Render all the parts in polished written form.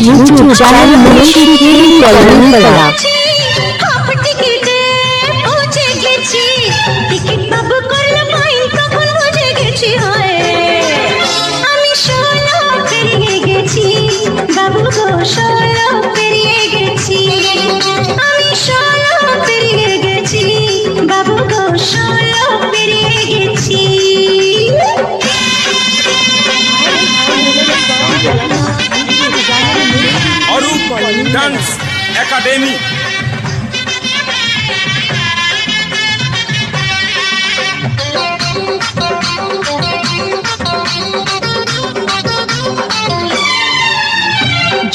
YouTube channel dance academy.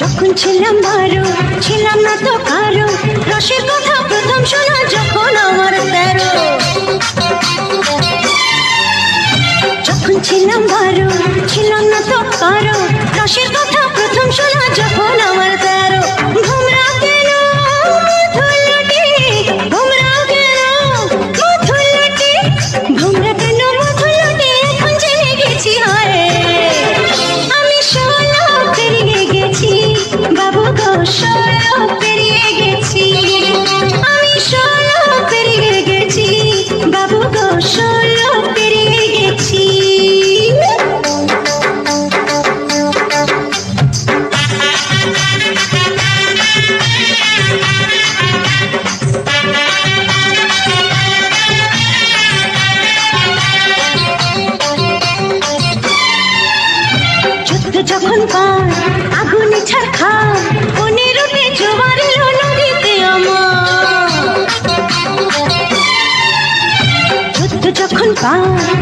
যখন ছিলাম ভালো ছিলাম না তো কারো, রসের কথা প্রথম শোনা যখন আমার 13। যখন ছিলাম ভালো ছিলাম না তো কারো, রসের কথা প্রথম শোনা যখন আমার 13। ঘুমরা কেন মধুলটি, ঘুমরা কেন মধুলটি, ঘুমরা কেন মধুলটি, এখন জেনে গেছি হয় আমি 16 পেরিয়ে গেছি বাবু গো, 16 পেরিয়ে গেছি আমি, 16 পেরিয়ে গেছি বাবু গো, 16 পেরিয়ে গেছি। যুদ্ধ যখন পার আগুনে ছাড়খা, 15তে জোয়ার এলো নদীতে আমার। যুদ্ধ যখন পার